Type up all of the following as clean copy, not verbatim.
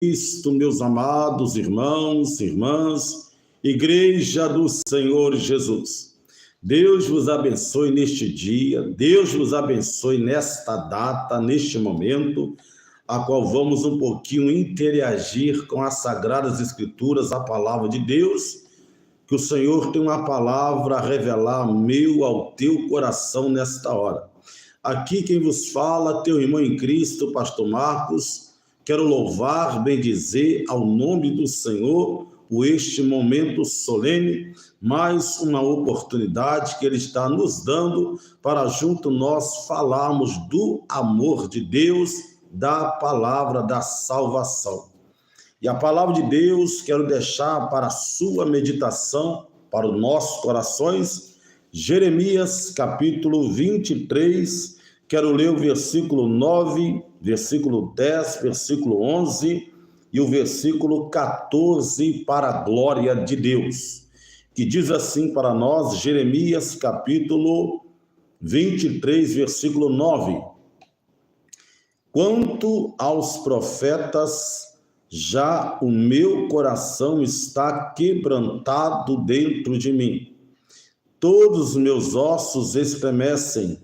Cristo, meus amados irmãos, irmãs, Igreja do Senhor Jesus. Deus vos abençoe neste dia, Deus vos abençoe nesta data, neste momento, a qual vamos um pouquinho interagir com as Sagradas Escrituras, a palavra de Deus, que o Senhor tem uma palavra a revelar ao teu coração nesta hora. Aqui quem vos fala, teu irmão em Cristo, pastor Marcos. Quero louvar, bendizer ao nome do Senhor por este momento solene, mais uma oportunidade que Ele está nos dando para junto nós falarmos do amor de Deus, da palavra da salvação. E a palavra de Deus quero deixar para a sua meditação, para os nossos corações, Jeremias capítulo 23, quero ler o versículo 9, versículo 10, versículo 11 e o versículo 14 para a glória de Deus, que diz assim para nós, Jeremias capítulo 23, versículo 9. Quanto aos profetas, já o meu coração está quebrantado dentro de mim. Todos os meus ossos estremecem.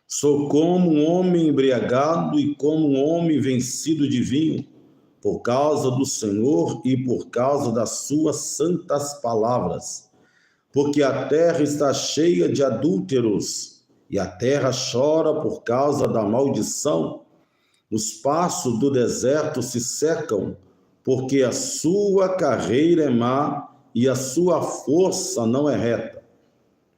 Sou como um homem embriagado e como um homem vencido de vinho, por causa do Senhor e por causa das suas santas palavras. Porque a terra está cheia de adúlteros, e a terra chora por causa da maldição. Os pastos do deserto se secam, porque a sua carreira é má e a sua força não é reta.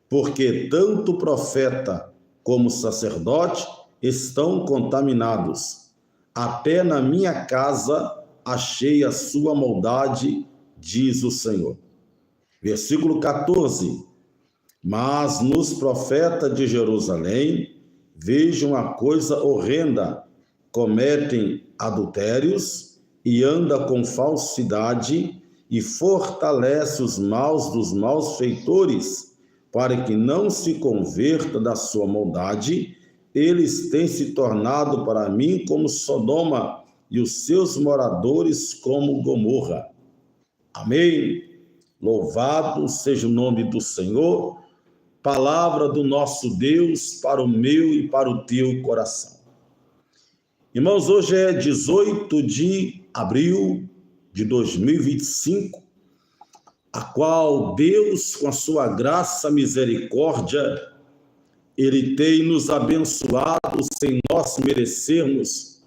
Porque tanto o profeta como sacerdote estão contaminados. Até na minha casa achei a sua maldade, diz o Senhor. Versículo 14. Mas nos profetas de Jerusalém vejo uma coisa horrenda. Cometem adultérios e anda com falsidade e fortalece os maus dos malfeitores, para que não se converta da sua maldade. Eles têm se tornado para mim como Sodoma e os seus moradores como Gomorra. Amém. Louvado seja o nome do Senhor. Palavra do nosso Deus para o meu e para o teu coração. Irmãos, hoje é 18 de abril de 2025, a qual Deus, com a sua graça e misericórdia, Ele tem nos abençoado sem nós merecermos.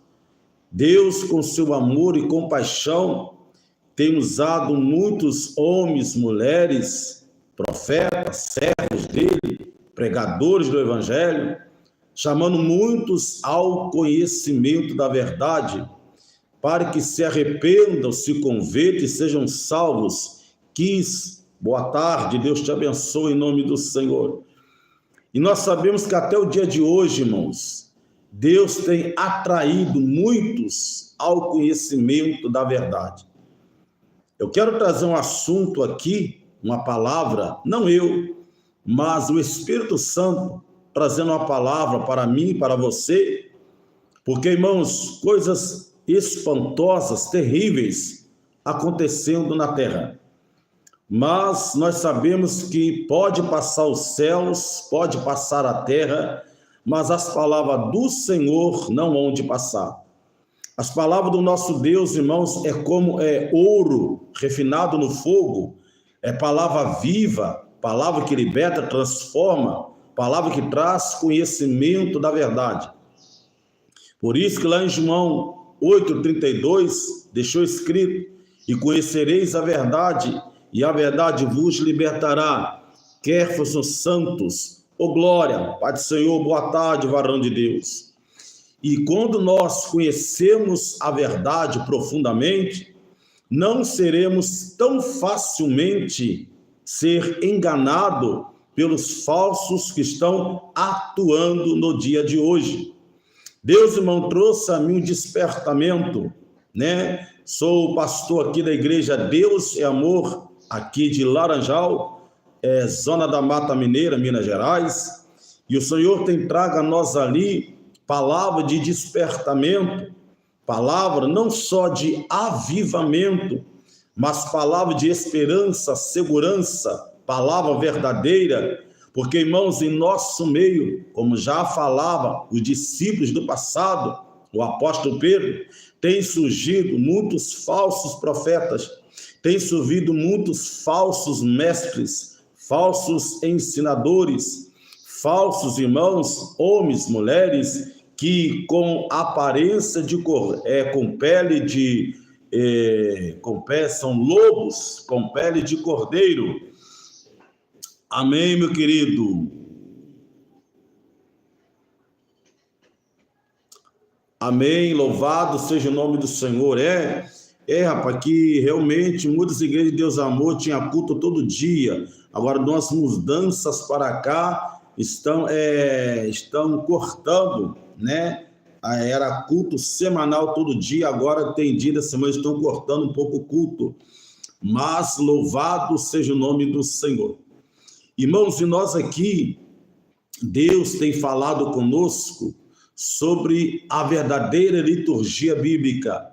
Deus, com seu amor e compaixão, tem usado muitos homens, mulheres, profetas, servos dele, pregadores do Evangelho, chamando muitos ao conhecimento da verdade, para que se arrependam, se convertam e sejam salvos. Boa tarde, Deus te abençoe em nome do Senhor. E nós sabemos que até o dia de hoje, irmãos, Deus tem atraído muitos ao conhecimento da verdade. Eu quero trazer um assunto aqui, uma palavra, não eu, mas o Espírito Santo trazendo uma palavra para mim e para você, porque, irmãos, coisas espantosas, terríveis acontecendo na terra. Mas nós sabemos que pode passar os céus, pode passar a terra, mas as palavras do Senhor não hão de passar. As palavras do nosso Deus, irmãos, é como ouro refinado no fogo, é palavra viva, palavra que liberta, transforma, palavra que traz conhecimento da verdade. Por isso que lá em João 8,32, deixou escrito, e conhecereis a verdade, e a verdade vos libertará, quer fossem santos, glória, Pai do Senhor, boa tarde, varão de Deus. E quando nós conhecemos a verdade profundamente, não seremos tão facilmente ser enganado pelos falsos que estão atuando no dia de hoje. Deus, irmão, trouxe a mim um despertamento, né? Sou pastor aqui da igreja Deus e Amor, aqui de Laranjal, zona da Mata Mineira, Minas Gerais, e o Senhor tem trago a nós ali palavra de despertamento, palavra não só de avivamento, mas palavra de esperança, segurança, palavra verdadeira, porque, irmãos, em nosso meio, como já falava os discípulos do passado, o apóstolo Pedro, tem surgido muitos falsos profetas, tem surgido muitos falsos mestres, falsos ensinadores, falsos irmãos, homens, mulheres, que com aparência de com pele de são lobos com pele de cordeiro. Amém, meu querido? Amém, louvado seja o nome do Senhor. Rapaz, que realmente muitas igrejas de Deus Amor tinham culto todo dia. Agora, nossas mudanças para cá estão cortando, né? Era culto semanal todo dia, agora tem dia da semana, estão cortando um pouco o culto. Mas louvado seja o nome do Senhor. Irmãos, e nós aqui, Deus tem falado conosco sobre a verdadeira liturgia bíblica,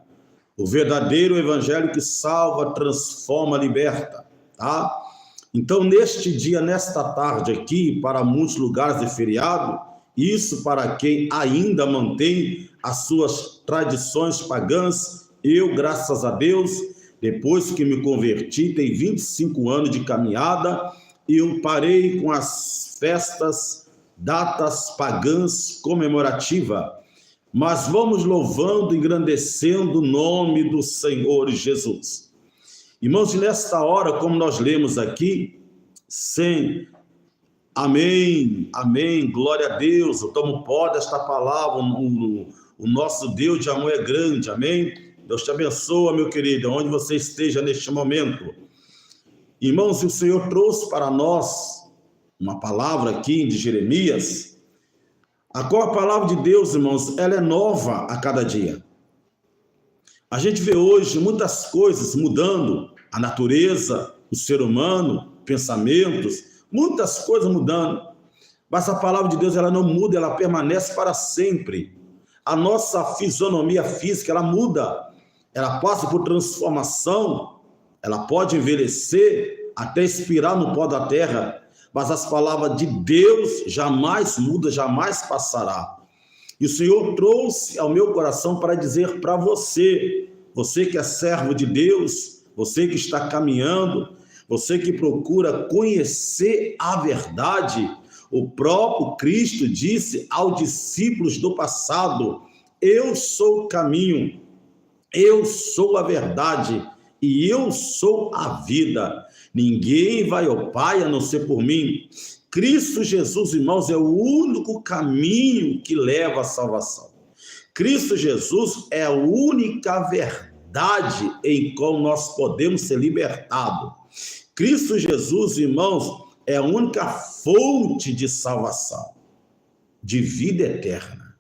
o verdadeiro evangelho que salva, transforma, liberta, tá? Então, neste dia, nesta tarde aqui, para muitos lugares de feriado, isso para quem ainda mantém as suas tradições pagãs, eu, graças a Deus, depois que me converti, tem 25 anos de caminhada, e eu parei com as festas, datas pagãs comemorativas, mas vamos louvando, engrandecendo o nome do Senhor Jesus. Irmãos, nesta hora, como nós lemos aqui, amém, amém, glória a Deus, eu tomo posse desta palavra, o nosso Deus de amor é grande, amém? Deus te abençoe, meu querido, onde você esteja neste momento. Irmãos, o Senhor trouxe para nós uma palavra aqui de Jeremias, a qual a palavra de Deus, irmãos, ela é nova a cada dia. A gente vê hoje muitas coisas mudando, a natureza, o ser humano, pensamentos, muitas coisas mudando, mas a palavra de Deus, ela não muda, ela permanece para sempre. A nossa fisionomia física, ela muda, ela passa por transformação, ela pode envelhecer até expirar no pó da terra, mas as palavras de Deus jamais muda, jamais passará. E o Senhor trouxe ao meu coração para dizer para você, você que é servo de Deus, você que está caminhando, você que procura conhecer a verdade, o próprio Cristo disse aos discípulos do passado: eu sou o caminho, eu sou a verdade e eu sou a vida. Ninguém vai ao Pai a não ser por mim. Cristo Jesus, irmãos, é o único caminho que leva à salvação. Cristo Jesus é a única verdade em qual nós podemos ser libertados. Cristo Jesus, irmãos, é a única fonte de salvação, de vida eterna.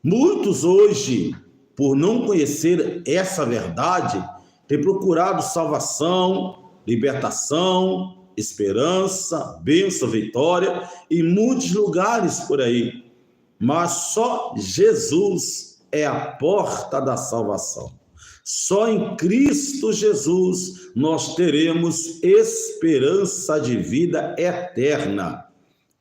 Muitos hoje, por não conhecer essa verdade, têm procurado salvação, libertação, esperança, bênção, vitória, em muitos lugares por aí. Mas só Jesus é a porta da salvação. Só em Cristo Jesus nós teremos esperança de vida eterna.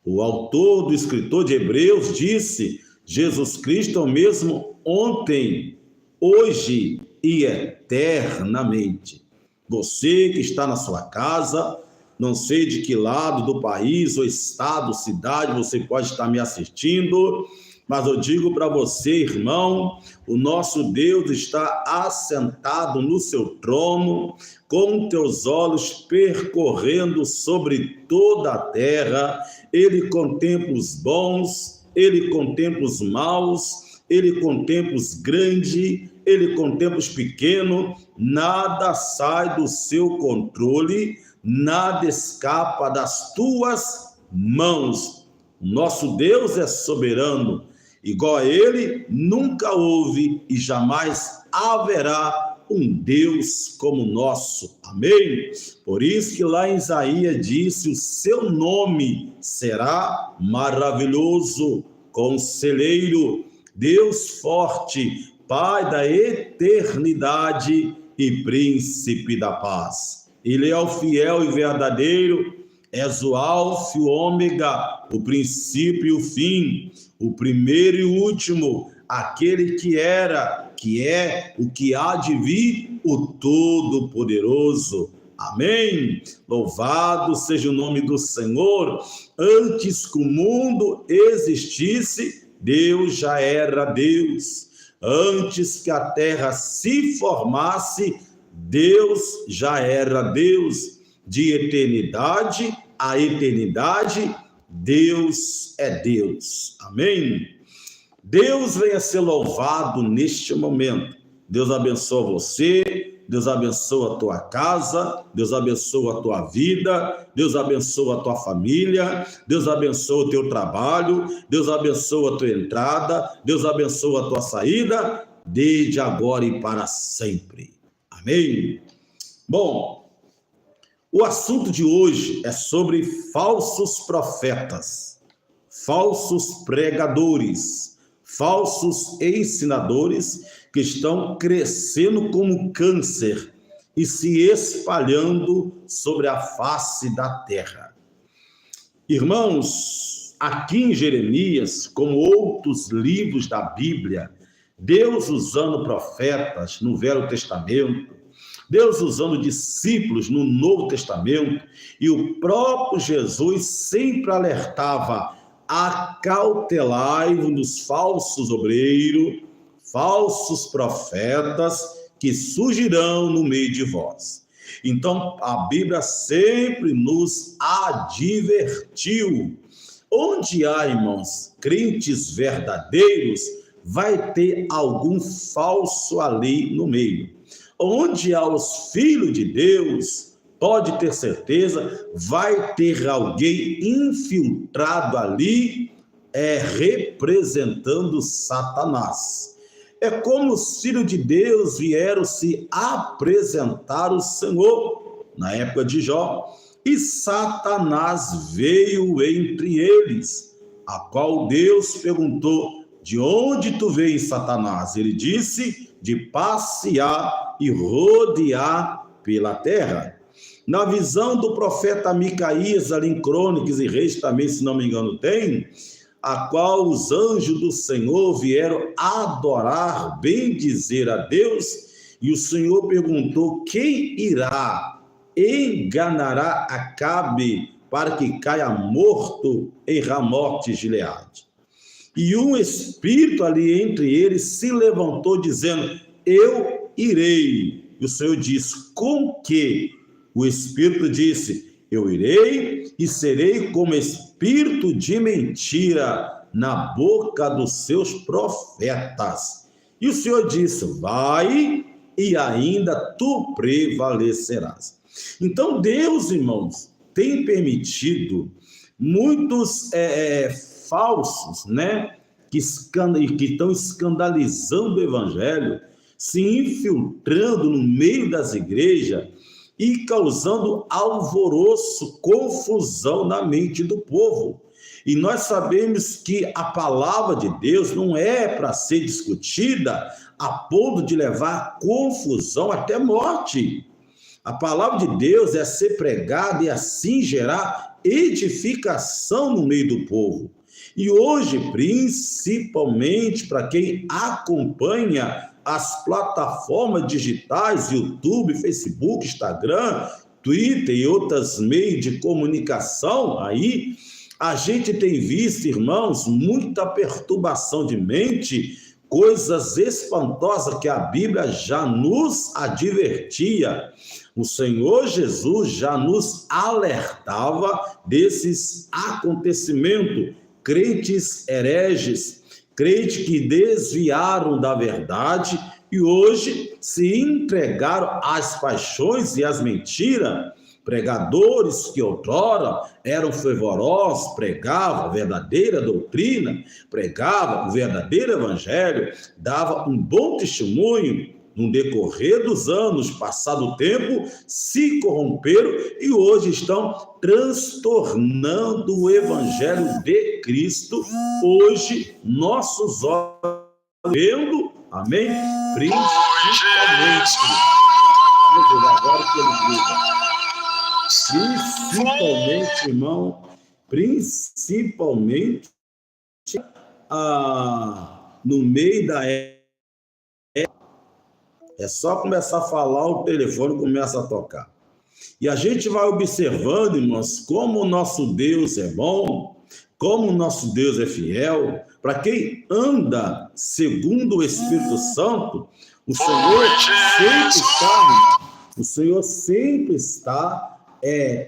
O autor do escritor de Hebreus disse: Jesus Cristo é o mesmo ontem, hoje e eternamente. Você que está na sua casa, não sei de que lado do país, ou estado, cidade, você pode estar me assistindo, mas eu digo para você, irmão, o nosso Deus está assentado no seu trono, com teus olhos percorrendo sobre toda a terra. Ele contempla os bons, ele contempla os maus, ele contempla os grandes, ele contempla os pequenos. Nada sai do seu controle, nada escapa das tuas mãos. Nosso Deus é soberano, igual a ele nunca houve e jamais haverá um Deus como o nosso. Amém? Por isso que lá em Isaías disse: o seu nome será maravilhoso, conselheiro, Deus forte, Pai da eternidade e príncipe da paz. Ele é o fiel e verdadeiro, és o alfa e o ômega, o princípio e o fim, o primeiro e o último, aquele que era, que é, o que há de vir, o Todo-Poderoso. Amém? Louvado seja o nome do Senhor. Antes que o mundo existisse, Deus já era Deus. Antes que a terra se formasse, Deus já era Deus. De eternidade a eternidade, Deus é Deus. Amém? Deus venha ser louvado neste momento. Deus abençoa você, Deus abençoa a tua casa, Deus abençoa a tua vida, Deus abençoa a tua família, Deus abençoa o teu trabalho, Deus abençoa a tua entrada, Deus abençoa a tua saída, desde agora e para sempre. Amém? Bom, o assunto de hoje é sobre falsos profetas, falsos pregadores, falsos ensinadores que estão crescendo como câncer e se espalhando sobre a face da terra. Irmãos, aqui em Jeremias, como outros livros da Bíblia, Deus usando profetas no Velho Testamento, Deus usando discípulos no Novo Testamento, e o próprio Jesus sempre alertava: acautelai-vos dos falsos obreiros, falsos profetas que surgirão no meio de vós. Então, a Bíblia sempre nos advertiu. Onde há, irmãos, crentes verdadeiros, vai ter algum falso ali no meio. Onde há os filhos de Deus, pode ter certeza, vai ter alguém infiltrado ali, representando Satanás. É como os filhos de Deus vieram se apresentar ao Senhor na época de Jó, e Satanás veio entre eles, a qual Deus perguntou: de onde tu vens, Satanás? Ele disse: de passear e rodear pela terra. Na visão do profeta Micaías, ali em Crônicas e Reis também, se não me engano, tem, a qual os anjos do Senhor vieram adorar, bendizer a Deus, e o Senhor perguntou: quem irá, enganará Acabe para que caia morto em Ramote de Gileade? E um espírito ali entre eles se levantou dizendo: eu irei. E o Senhor disse: com que? O espírito disse: eu irei e serei como espírito de mentira na boca dos seus profetas. E o Senhor disse: vai e ainda tu prevalecerás. Então Deus, irmãos, tem permitido muitos falsos, né, que estão escandalizando o evangelho, se infiltrando no meio das igrejas e causando alvoroço, confusão na mente do povo. E nós sabemos que a palavra de Deus não é para ser discutida a ponto de levar confusão até morte. A palavra de Deus é ser pregada e assim gerar edificação no meio do povo. E hoje, principalmente para quem acompanha as plataformas digitais, YouTube, Facebook, Instagram, Twitter e outros meios de comunicação, aí a gente tem visto, irmãos, muita perturbação de mente, coisas espantosas que a Bíblia já nos advertia. O Senhor Jesus já nos alertava desses acontecimentos. Crentes hereges, crentes que desviaram da verdade e hoje se entregaram às paixões e às mentiras. Pregadores que outrora eram fervorosos, pregavam a verdadeira doutrina, pregavam o verdadeiro evangelho, davam um bom testemunho. No decorrer dos anos, passado o tempo, se corromperam e hoje estão transtornando o evangelho de Cristo. Hoje, nossos olhos vendo Amém? Principalmente. Vou ver agora que ele diga. Principalmente, irmão, principalmente no meio da é só começar a falar, o telefone começa a tocar. E a gente vai observando, irmãos, como o nosso Deus é bom, como o nosso Deus é fiel. Para quem anda segundo o Espírito Santo, o Senhor sempre está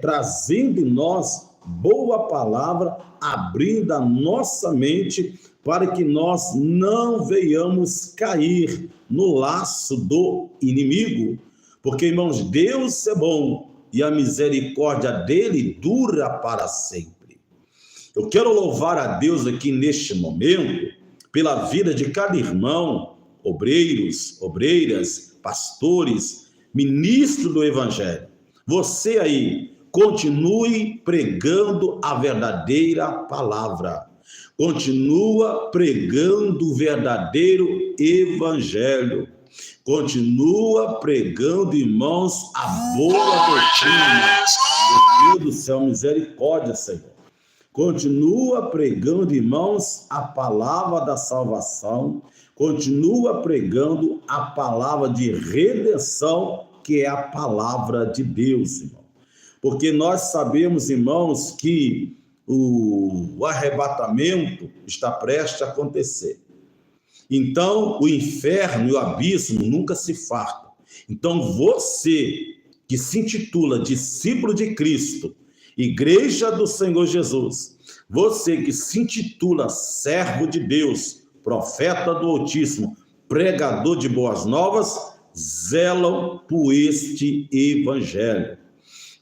trazendo em nós boa palavra, abrindo a nossa mente para que nós não venhamos cair no laço do inimigo. Porque, irmãos, Deus é bom e a misericórdia dele dura para sempre. Eu quero louvar a Deus aqui neste momento pela vida de cada irmão, obreiros, obreiras, pastores, ministro do Evangelho. Você aí, continue pregando a verdadeira palavra. Continua pregando o verdadeiro Evangelho. Continua pregando, irmãos, a boa doutrina. Meu Deus do céu, misericórdia, Senhor. Continua pregando, irmãos, a palavra da salvação. Continua pregando a palavra de redenção, que é a palavra de Deus, irmão. Porque nós sabemos, irmãos, que o arrebatamento está prestes a acontecer. Então, o inferno e o abismo nunca se fartam. Então, você que se intitula discípulo de Cristo, Igreja do Senhor Jesus, você que se intitula servo de Deus, profeta do Altíssimo, pregador de boas novas, zelam por este evangelho,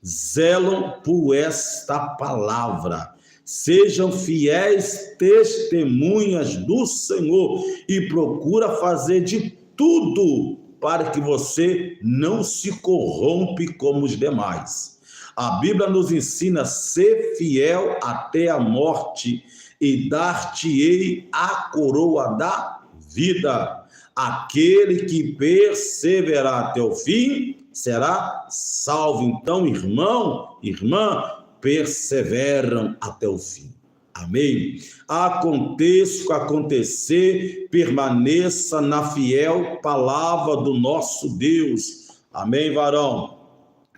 zelam por esta palavra. Sejam fiéis testemunhas do Senhor e procura fazer de tudo para que você não se corrompe como os demais. A Bíblia nos ensina a ser fiel até a morte e dar-te-ei a coroa da vida. Aquele que perseverar até o fim será salvo. Então, irmão, irmã, perseveram até o fim. Amém? Aconteça o que acontecer, permaneça na fiel palavra do nosso Deus. Amém, varão?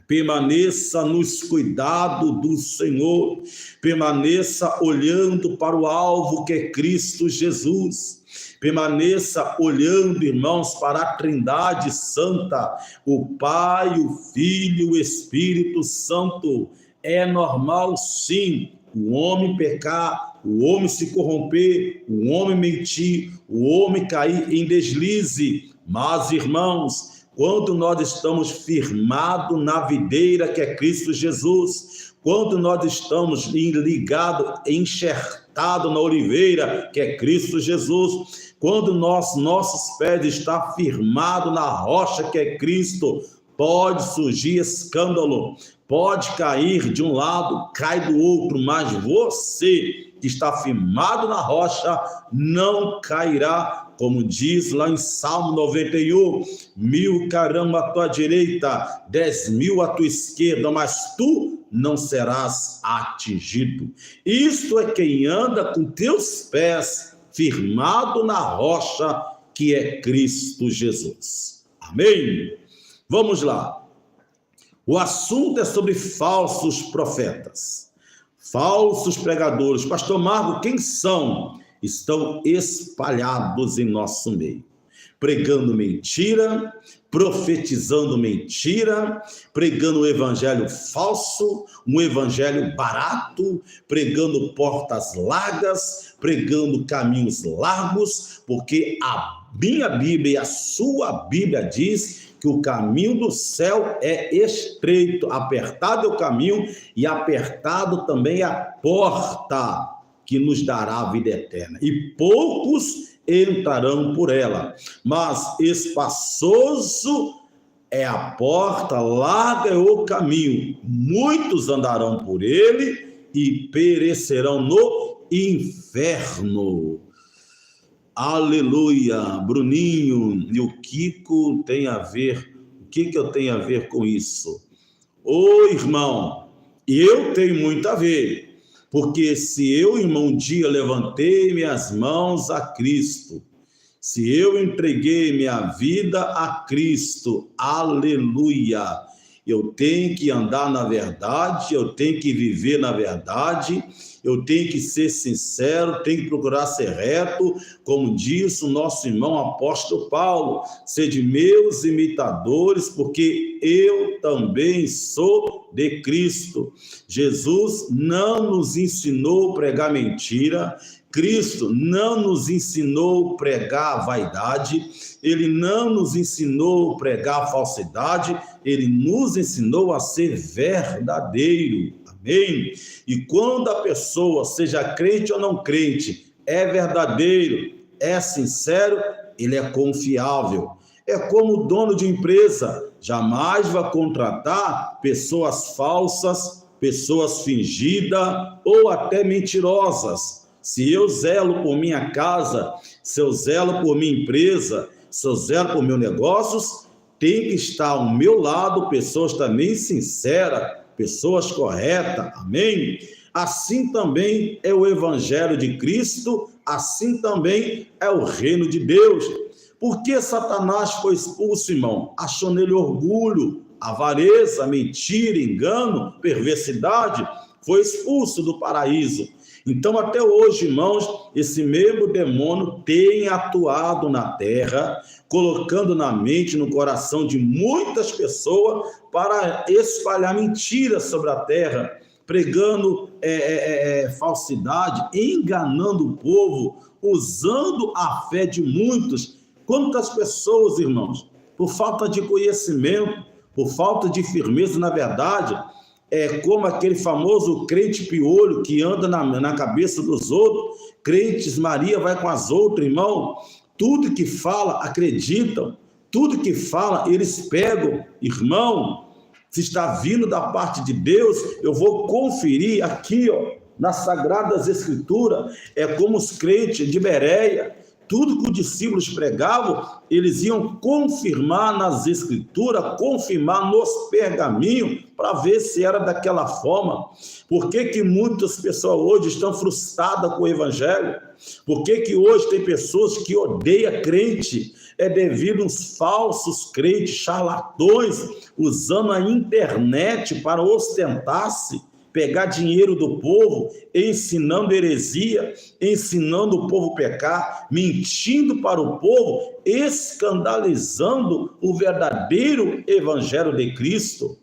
Permaneça nos cuidados do Senhor, permaneça olhando para o alvo que é Cristo Jesus. Permaneça olhando, irmãos, para a Trindade Santa, o Pai, o Filho e o Espírito Santo. É normal, sim, o homem pecar, o homem se corromper, o homem mentir, o homem cair em deslize. Mas, irmãos, quando nós estamos firmados na videira que é Cristo Jesus, quando nós estamos ligados, enxertados na oliveira que é Cristo Jesus, quando nossos pés estão firmados na rocha que é Cristo, pode surgir escândalo, pode cair de um lado, cai do outro, mas você que está firmado na rocha não cairá, como diz lá em Salmo 91, 1000 cairão à tua direita, 10.000 à tua esquerda, mas tu não serás atingido. Isto é quem anda com teus pés firmado na rocha que é Cristo Jesus. Amém? Vamos lá. O assunto é sobre falsos profetas, falsos pregadores. Pastor Marco, quem são? Estão espalhados em nosso meio, pregando mentira, profetizando mentira, pregando um evangelho falso, um evangelho barato, pregando portas largas, pregando caminhos largos, porque a minha Bíblia e a sua Bíblia diz que o caminho do céu é estreito, apertado é o caminho e apertado também é a porta que nos dará a vida eterna. E poucos entrarão por ela, mas espaçoso é a porta, larga é o caminho. Muitos andarão por ele e perecerão no inferno. Aleluia. Bruninho e o Kiko tem a ver. O que eu tenho a ver com isso? Ô, irmão, eu tenho muito a ver. Porque se eu, irmão, um dia levantei minhas mãos a Cristo, se eu entreguei minha vida a Cristo, aleluia, eu tenho que andar na verdade, eu tenho que viver na verdade, eu tenho que ser sincero, tenho que procurar ser reto, como diz o nosso irmão apóstolo Paulo, sede meus imitadores, porque eu também sou de Cristo. Jesus não nos ensinou a pregar mentira, Cristo não nos ensinou a pregar a vaidade, ele não nos ensinou a pregar a falsidade, ele nos ensinou a ser verdadeiro. Amém? E quando a pessoa, seja crente ou não crente, é verdadeiro, é sincero, ele é confiável. É como o dono de empresa, jamais vai contratar pessoas falsas, pessoas fingidas ou até mentirosas. Se eu zelo por minha casa, se eu zelo por minha empresa, se eu zelo por meus negócios, tem que estar ao meu lado pessoas também sinceras, pessoas corretas, amém? Assim também é o Evangelho de Cristo, assim também é o reino de Deus. Por que Satanás foi expulso, irmão? Achou nele orgulho, avareza, mentira, engano, perversidade, foi expulso do paraíso. Então, até hoje, irmãos, esse mesmo demônio tem atuado na terra, colocando na mente, no coração de muitas pessoas para espalhar mentiras sobre a terra, pregando falsidade, enganando o povo, usando a fé de muitos. Quantas pessoas, irmãos, por falta de conhecimento, por falta de firmeza na verdade, é como aquele famoso crente piolho que anda na cabeça dos outros, crentes Maria vai com as outras, irmão, tudo que fala acreditam, tudo que fala eles pegam, irmão, se está vindo da parte de Deus, eu vou conferir aqui, ó, nas Sagradas Escrituras, é como os crentes de Bereia, tudo que os discípulos pregavam, eles iam confirmar nas escrituras, confirmar nos pergaminhos, para ver se era daquela forma. Por que muitas pessoas hoje estão frustradas com o evangelho? Por que hoje tem pessoas que odeiam crente? É devido aos falsos crentes, charlatões, usando a internet para ostentar-se, pegar dinheiro do povo, ensinando heresia, ensinando o povo a pecar, mentindo para o povo, escandalizando o verdadeiro evangelho de Cristo.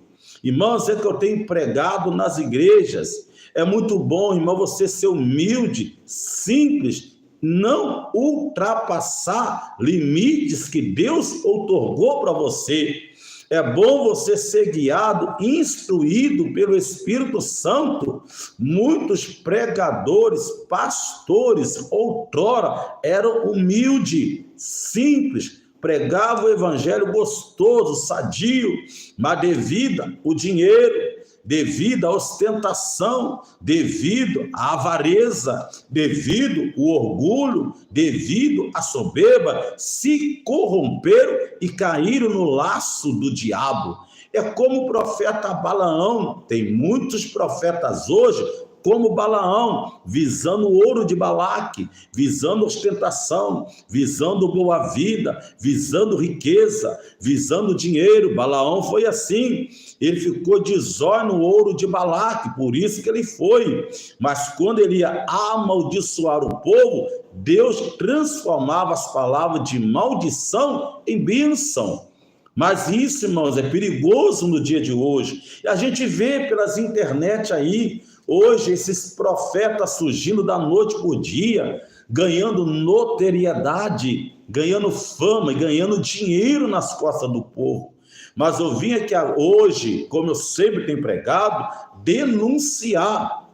Irmãos, é que eu tenho pregado nas igrejas. É muito bom, irmão, você ser humilde, simples, não ultrapassar limites que Deus outorgou para você. É bom você ser guiado, instruído pelo Espírito Santo. Muitos pregadores, pastores, outrora, eram humildes, simples, pregavam o evangelho gostoso, sadio, mas devido ao dinheiro, devido à ostentação, devido à avareza, devido ao orgulho, devido à soberba, se corromperam e caíram no laço do diabo. É como o profeta Balaão, tem muitos profetas hoje, como Balaão, visando o ouro de Balaque, visando ostentação, visando boa vida, visando riqueza, visando dinheiro. Balaão foi assim, ele ficou de zóio no ouro de Balaque, por isso que ele foi. Mas quando ele ia amaldiçoar o povo, Deus transformava as palavras de maldição em bênção. Mas isso, irmãos, é perigoso no dia de hoje. E a gente vê pelas internet aí, hoje, esses profetas surgindo da noite por dia, ganhando notoriedade, ganhando fama e ganhando dinheiro nas costas do povo. Mas eu vim aqui hoje, como eu sempre tenho pregado, denunciar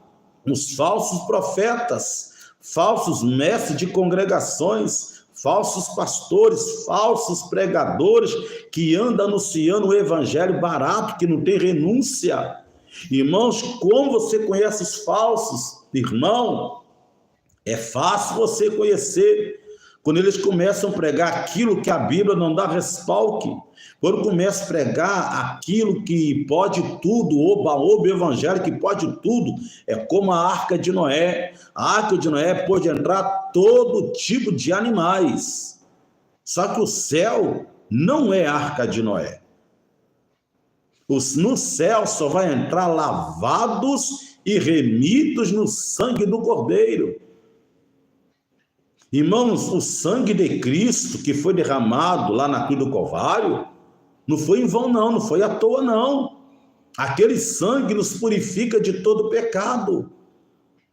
os falsos profetas, falsos mestres de congregações, falsos pastores, falsos pregadores que andam anunciando o evangelho barato, que não tem renúncia. Irmãos, como você conhece os falsos? Irmão, é fácil você conhecer, quando eles começam a pregar aquilo que a Bíblia não dá respaldo, quando começam a pregar aquilo que pode tudo, o evangelho que pode tudo, é como a Arca de Noé. A Arca de Noé pôde entrar todo tipo de animais, só que o céu não é a Arca de Noé. No céu só vai entrar lavados e remidos no sangue do Cordeiro. Irmãos, o sangue de Cristo que foi derramado lá na cruz do Calvário, não foi em vão não, não foi à toa não. Aquele sangue nos purifica de todo pecado.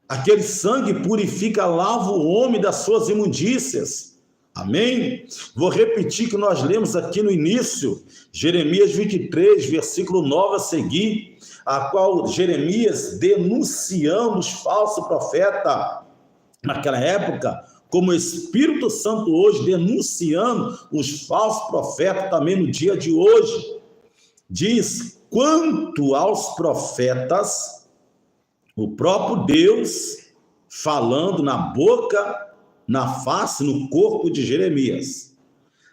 Aquele sangue purifica, lava o homem das suas imundícias. Amém? Vou repetir que nós lemos aqui no início, Jeremias 23, versículo 9 a seguir, a qual Jeremias denunciando os falsos profetas naquela época, como o Espírito Santo hoje denunciando os falsos profetas também no dia de hoje. Diz: quanto aos profetas, o próprio Deus falando na boca, na face, no corpo de Jeremias.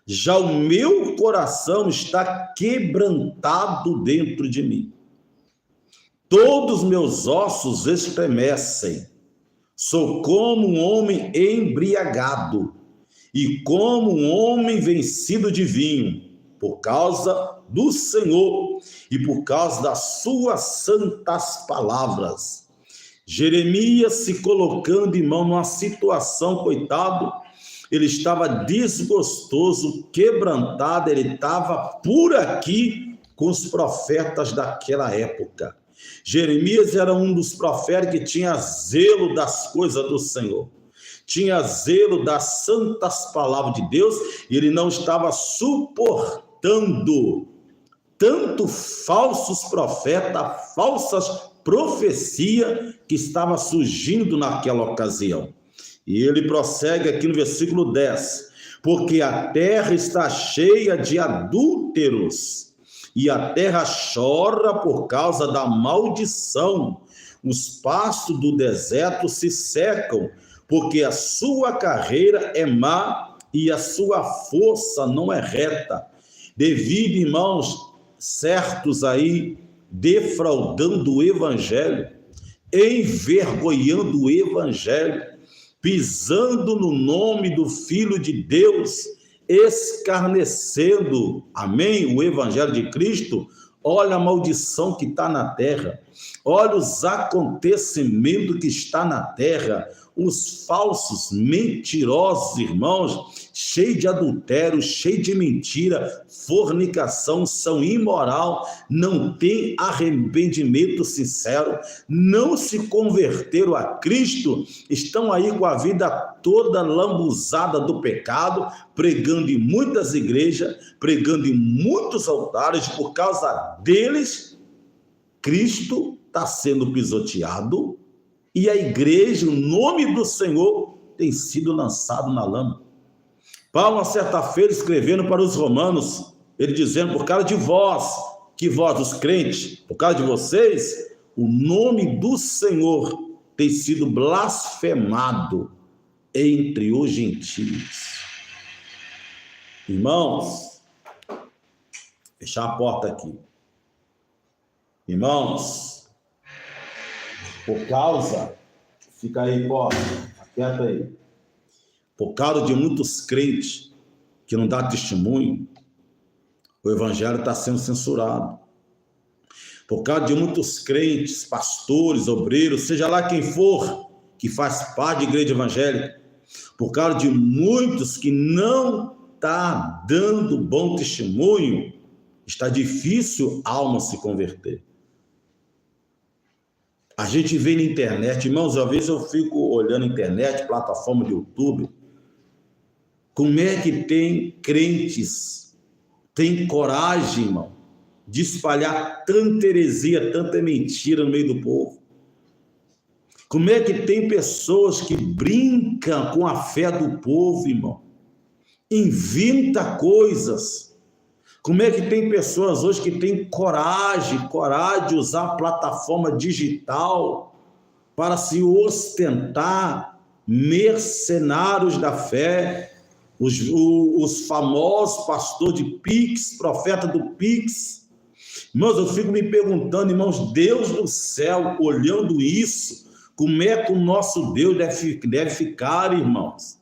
Já o meu coração está quebrantado dentro de mim. Todos meus ossos estremecem. Sou como um homem embriagado e como um homem vencido de vinho, por causa do Senhor e por causa das suas santas palavras. Jeremias se colocando em mão numa situação, coitado, ele estava desgostoso, quebrantado, ele estava por aqui com os profetas daquela época. Jeremias era um dos profetas que tinha zelo das coisas do Senhor, tinha zelo das santas palavras de Deus, e ele não estava suportando tanto falsos profetas, falsas profecias que estava surgindo naquela ocasião. E ele prossegue aqui no versículo 10, porque a terra está cheia de adúlteros, e a terra chora por causa da maldição. Os pastos do deserto se secam, porque a sua carreira é má e a sua força não é reta. Devido, irmãos, certos aí defraudando o evangelho, envergonhando o evangelho, pisando no nome do Filho de Deus, escarnecendo, amém, o evangelho de Cristo. Olha a maldição que está na terra, olha os acontecimentos que está na terra, os falsos, mentirosos, irmãos, cheio de adultério, cheio de mentira, fornicação, são imoral, não tem arrependimento sincero, não se converteram a Cristo, estão aí com a vida toda lambuzada do pecado, pregando em muitas igrejas, pregando em muitos altares. Por causa deles, Cristo está sendo pisoteado, e a igreja, o nome do Senhor, tem sido lançado na lama. Paulo, certa feira, escrevendo para os romanos, ele dizendo: por causa de vós, que vós, os crentes, por causa de vocês, o nome do Senhor tem sido blasfemado entre os gentios. Irmãos, fechar a porta aqui. Irmãos, por causa, fica aí, porta, aquieta aí. Por causa de muitos crentes que não dão testemunho, o evangelho está sendo censurado. Por causa de muitos crentes, pastores, obreiros, seja lá quem for, que faz parte da igreja evangélica, por causa de muitos que não está dando bom testemunho, está difícil a alma se converter. A gente vê na internet, irmãos, às vezes eu fico olhando a internet, plataforma de YouTube, como é que tem crentes, tem coragem, irmão, de espalhar tanta heresia, tanta mentira no meio do povo? Como é que tem pessoas que brincam com a fé do povo, irmão? Inventa coisas. Como é que tem pessoas hoje que têm coragem de usar a plataforma digital para se ostentar, mercenários da fé, os famosos pastores de Pix, profeta do Pix. Irmãos, eu fico me perguntando, irmãos, Deus do céu, olhando isso, como é que o nosso Deus deve ficar, irmãos?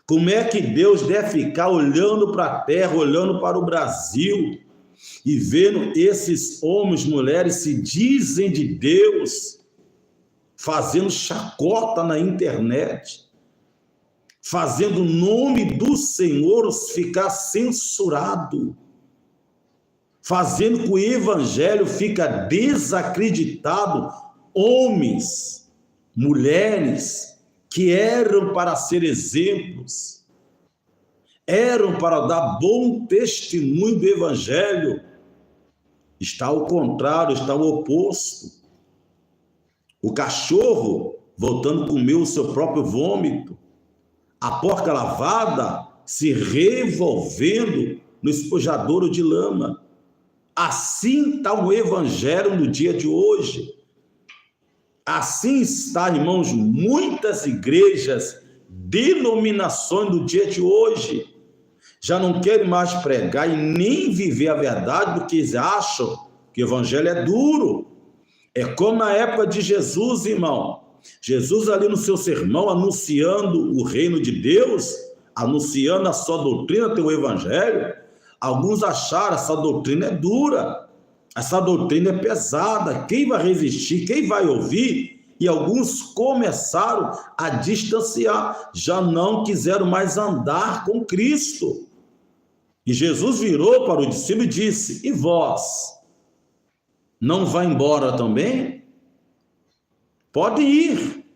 Como é que Deus deve ficar olhando para a terra, olhando para o Brasil e vendo esses homens, mulheres se dizem de Deus, fazendo chacota na internet, fazendo o nome do Senhor ficar censurado, fazendo que o evangelho fica desacreditado, homens, mulheres que eram para ser exemplos, eram para dar bom testemunho do evangelho, está ao contrário, está ao oposto. O cachorro voltando a comer o seu próprio vômito, a porca lavada se revolvendo no espojadouro de lama. Assim está o evangelho no dia de hoje. Assim está, irmãos, muitas igrejas, denominações do dia de hoje. Já não querem mais pregar e nem viver a verdade, porque eles acham que o evangelho é duro. É como na época de Jesus, irmão. Jesus ali no seu sermão, anunciando o reino de Deus, anunciando a sua doutrina, teu evangelho. Alguns acharam essa doutrina é dura, essa doutrina é pesada, quem vai resistir, quem vai ouvir? E alguns começaram a distanciar, já não quiseram mais andar com Cristo. E Jesus virou para o discípulo e disse: e vós, não vai embora também? Pode ir.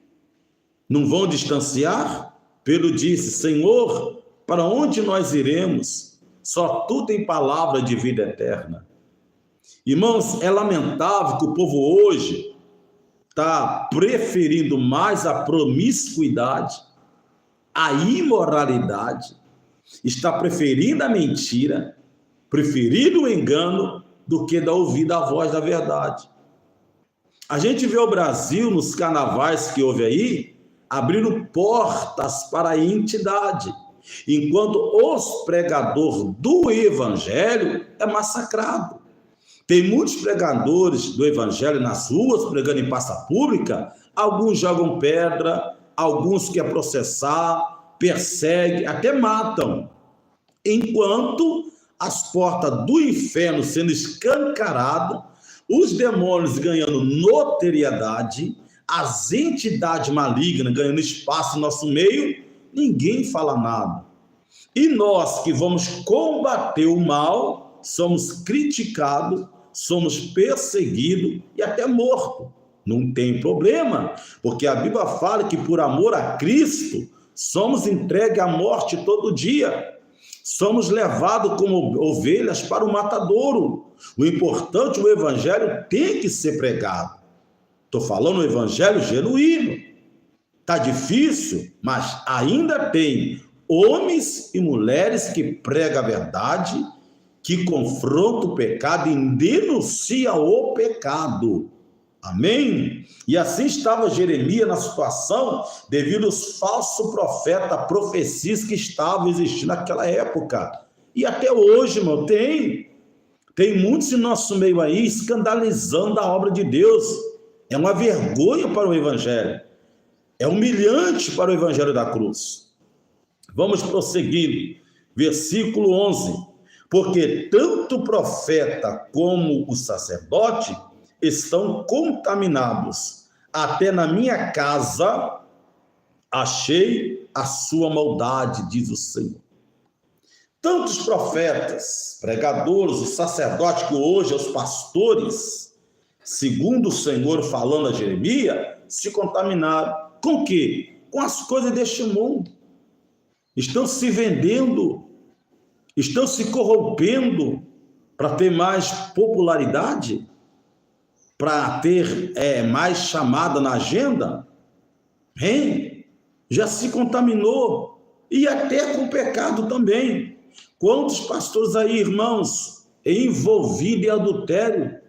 Não vão distanciar? Pedro disse: Senhor, para onde nós iremos? Só tu tem palavra de vida eterna. Irmãos, é lamentável que o povo hoje está preferindo mais a promiscuidade, a imoralidade, está preferindo a mentira, preferindo o engano, do que dar ouvido à voz da verdade. A gente vê o Brasil, nos carnavais que houve aí, abrindo portas para a entidade, enquanto os pregadores do evangelho é massacrado. Tem muitos pregadores do evangelho nas ruas, pregando em praça pública, alguns jogam pedra, alguns querem processar, perseguem, até matam, enquanto as portas do inferno sendo escancaradas, os demônios ganhando notoriedade, as entidades malignas ganhando espaço no nosso meio, ninguém fala nada. E nós que vamos combater o mal, somos criticados, somos perseguidos e até mortos. Não tem problema, porque a Bíblia fala que por amor a Cristo, somos entregues à morte todo dia. Somos levados como ovelhas para o matadouro. O importante, o evangelho tem que ser pregado. Estou falando o evangelho genuíno. Está difícil, mas ainda tem homens e mulheres que pregam a verdade, que confrontam o pecado e denunciam o pecado. Amém? E assim estava Jeremias na situação devido aos falsos profetas, profecias que estavam existindo naquela época. E até hoje, irmão, tem muitos em nosso meio aí escandalizando a obra de Deus. É uma vergonha para o evangelho. É humilhante para o evangelho da cruz. Vamos prosseguir. Versículo 11. Porque tanto o profeta como o sacerdote estão contaminados. Até na minha casa achei a sua maldade, diz o Senhor. Tantos profetas, pregadores, os sacerdotes, que hoje os pastores, segundo o Senhor falando a Jeremias, se contaminaram. Com o quê? Com as coisas deste mundo. Estão se vendendo, estão se corrompendo para ter mais popularidade, para ter mais chamada na agenda, hein? Já se contaminou, e até com pecado também. Quantos pastores aí, irmãos, envolvidos em adultério,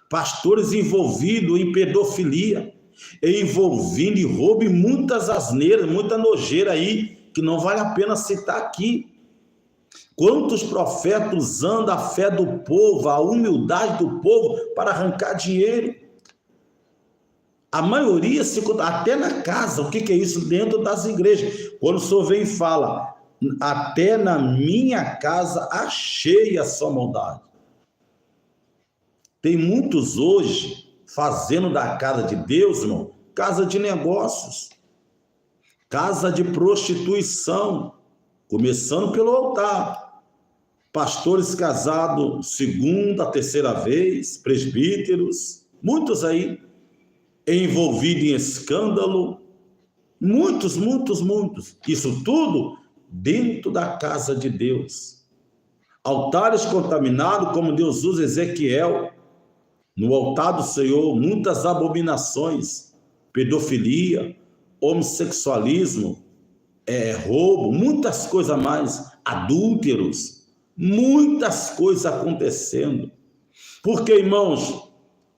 pastores envolvidos em pedofilia, envolvidos em roubo e muitas asneiras, muita nojeira aí, que não vale a pena citar aqui. Quantos profetas usando a fé do povo, a humildade do povo para arrancar dinheiro? A maioria se até na casa. O que é isso? Dentro das igrejas. Quando o senhor vem e fala, até na minha casa achei a sua maldade. Tem muitos hoje fazendo da casa de Deus, irmão, casa de negócios, casa de prostituição, começando pelo altar. Pastores casados segunda, terceira vez, presbíteros, muitos aí envolvidos em escândalo, muitos. Isso tudo dentro da casa de Deus. Altares contaminados, como Deus usa Ezequiel, no altar do Senhor, muitas abominações, pedofilia, homossexualismo, roubo, muitas coisas mais, adúlteros, muitas coisas acontecendo. Porque, irmãos,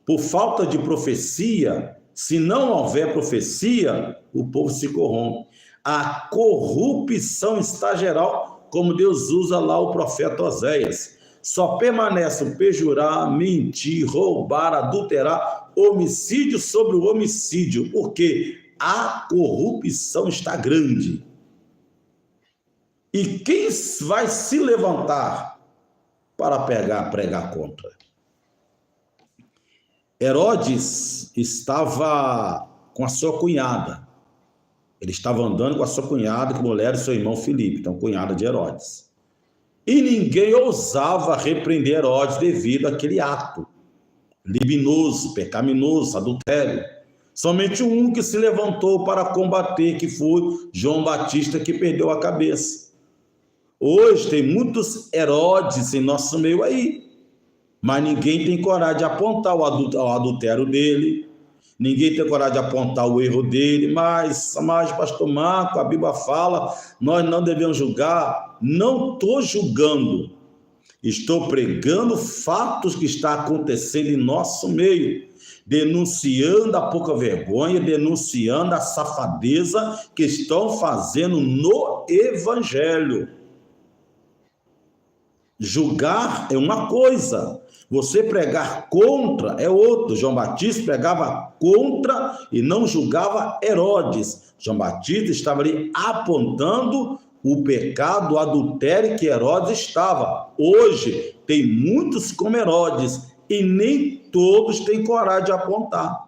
por falta de profecia, se não houver profecia, o povo se corrompe. A corrupção está geral, como Deus usa lá o profeta Oséias. Só permanece o perjurar, mentir, roubar, adulterar, homicídio sobre o homicídio, porque a corrupção está grande. E quem vai se levantar para pregar contra? Herodes estava com a sua cunhada. Ele estava andando com a sua cunhada, que mulher do seu irmão Filipe, então cunhada de Herodes. E ninguém ousava repreender Herodes devido àquele ato libinoso, pecaminoso, adultério. Somente um que se levantou para combater, que foi João Batista, que perdeu a cabeça. Hoje tem muitos Herodes em nosso meio aí, mas ninguém tem coragem de apontar o adultério dele, ninguém tem coragem de apontar o erro dele, mas pastor Marco, a Bíblia fala, nós não devemos julgar. Não estou julgando, estou pregando fatos que estão acontecendo em nosso meio, denunciando a pouca vergonha, denunciando a safadeza que estão fazendo no evangelho. Julgar é uma coisa, você pregar contra é outra. João Batista pregava contra e não julgava Herodes. João Batista estava ali apontando o pecado, o adultério que Herodes estava. Hoje tem muitos como Herodes e nem todos têm coragem de apontar.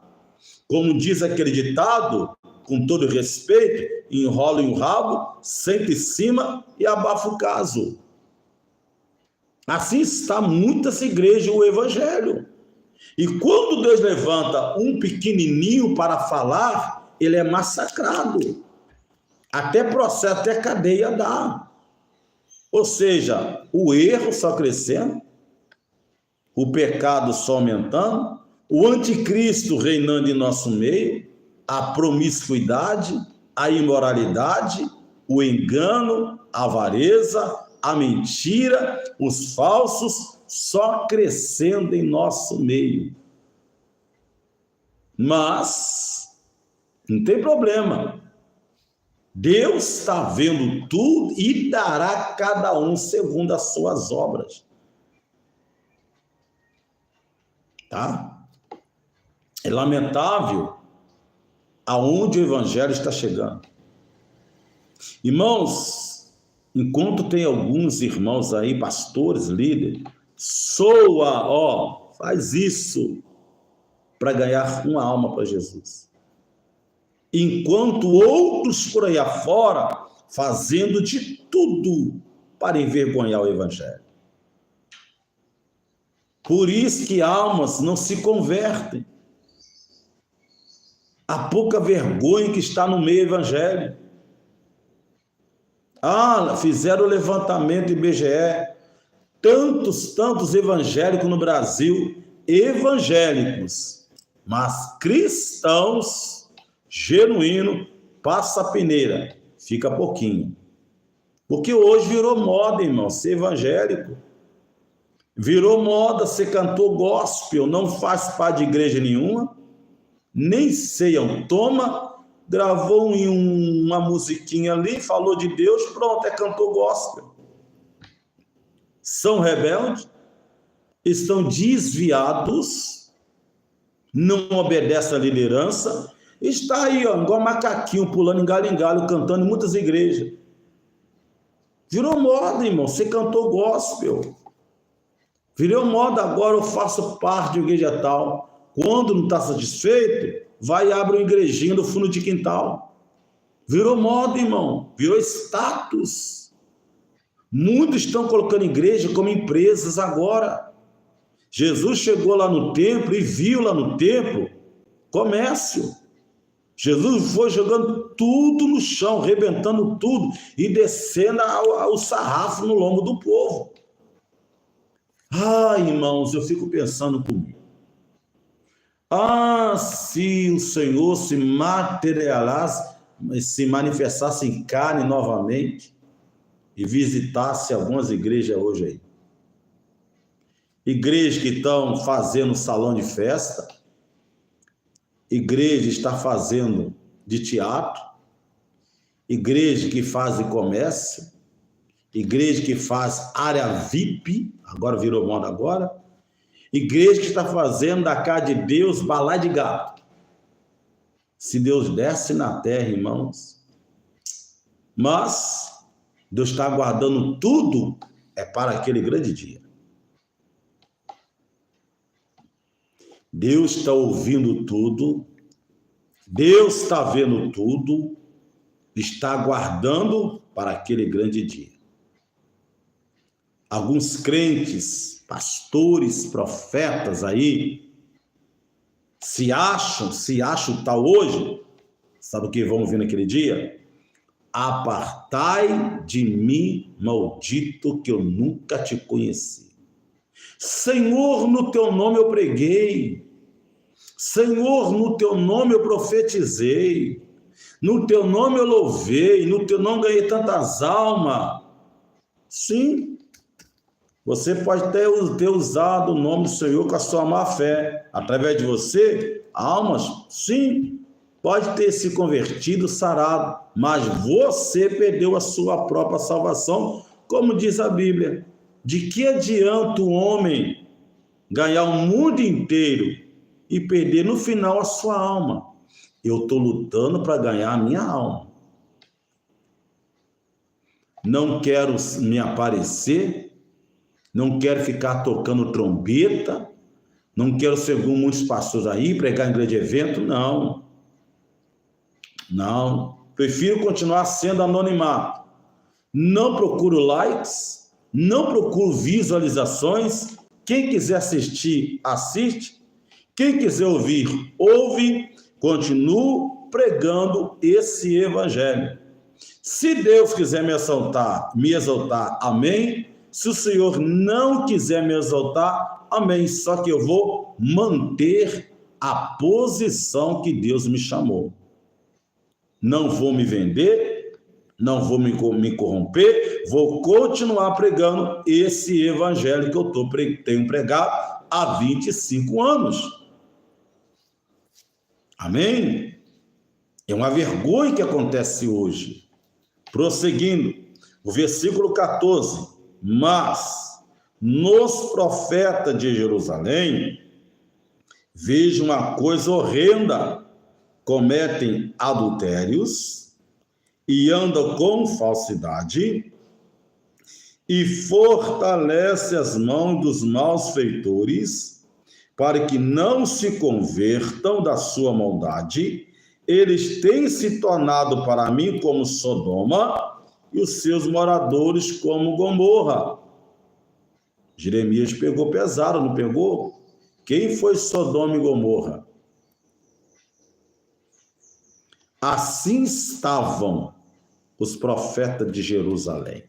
Como diz aquele ditado, com todo respeito, enrola o rabo, senta em cima e abafa o caso. Assim está muitas igrejas o evangelho. E quando Deus levanta um pequenininho para falar, ele é massacrado. Até processo, até cadeia dá. Ou seja, o erro só crescendo, o pecado só aumentando, o anticristo reinando em nosso meio, a promiscuidade, a imoralidade, o engano, a avareza, a mentira, os falsos, só crescendo em nosso meio. Mas não tem problema. Deus está vendo tudo e dará a cada um segundo as suas obras. Tá? É lamentável aonde o evangelho está chegando. Irmãos, enquanto tem alguns irmãos aí, pastores, líderes, faz isso para ganhar uma alma para Jesus. Enquanto outros por aí afora fazendo de tudo para envergonhar o evangelho. Por isso que almas não se convertem. A pouca vergonha que está no meio evangélico. Fizeram o levantamento IBGE. Tantos evangélicos no Brasil, evangélicos, mas cristãos, genuíno, passa a peneira, fica pouquinho. Porque hoje virou moda, irmão, ser evangélico. Virou moda ser cantor gospel, não faz parte de igreja nenhuma, nem ceiam, toma, gravou uma musiquinha ali, falou de Deus, pronto, é cantor gospel. São rebeldes, estão desviados, não obedecem à liderança, está aí, ó, igual macaquinho pulando em galho em galho, cantando em muitas igrejas. Virou moda, irmão, você cantou gospel. Virou moda agora, eu faço parte de uma igreja tal. Quando não está satisfeito, vai e abre uma igrejinha no fundo de quintal. Virou moda, irmão, virou status. Muitos estão colocando igreja como empresas agora. Jesus chegou lá no templo e viu lá no templo comércio. Jesus foi jogando tudo no chão, rebentando tudo e descendo o sarrafo no lombo do povo. Ai, irmãos, eu fico pensando comigo. Se o Senhor se manifestasse em carne novamente e visitasse algumas igrejas hoje aí. Igrejas que estão fazendo salão de festa, igreja está fazendo de teatro, igreja que faz de comércio, igreja que faz área VIP, agora virou moda agora, igreja que está fazendo da casa de Deus balaio de gato. Se Deus desce na terra, irmãos, mas Deus está aguardando tudo para aquele grande dia. Deus está ouvindo tudo, Deus está vendo tudo, está aguardando para aquele grande dia. Alguns crentes, pastores, profetas aí, se acham tal hoje, sabe o que vão ouvir naquele dia? Apartai de mim, maldito, que eu nunca te conheci. Senhor, no teu nome eu preguei. Senhor, no teu nome eu profetizei. No teu nome eu louvei. No teu nome ganhei tantas almas. Sim, você pode ter usado o nome do Senhor com a sua má fé. Através de você, almas, sim, pode ter se convertido, sarado. Mas você perdeu a sua própria salvação, como diz a Bíblia. De que adianta o homem ganhar o mundo inteiro e perder no final a sua alma? Eu estou lutando para ganhar a minha alma. Não quero me aparecer, não quero ficar tocando trombeta, não quero, segundo muitos pastores aí, pregar em grande evento, não. Não, prefiro continuar sendo anonimato. Não procuro likes, não procuro visualizações. Quem quiser assistir, assiste. Quem quiser ouvir, ouve. Continuo pregando esse evangelho. Se Deus quiser me exaltar, amém. Se o Senhor não quiser me exaltar, amém. Só que eu vou manter a posição que Deus me chamou. Não vou me vender, não vou me corromper, vou continuar pregando esse evangelho que eu tenho pregado há 25 anos. Amém? É uma vergonha que acontece hoje. Prosseguindo, o versículo 14. Mas nos profetas de Jerusalém vejo uma coisa horrenda: cometem adultérios e andam com falsidade e fortalece as mãos dos malfeitores para que não se convertam da sua maldade. Eles têm se tornado para mim como Sodoma e os seus moradores como Gomorra. Jeremias pegou pesado, não pegou? Quem foi Sodoma e Gomorra? Assim estavam os profetas de Jerusalém.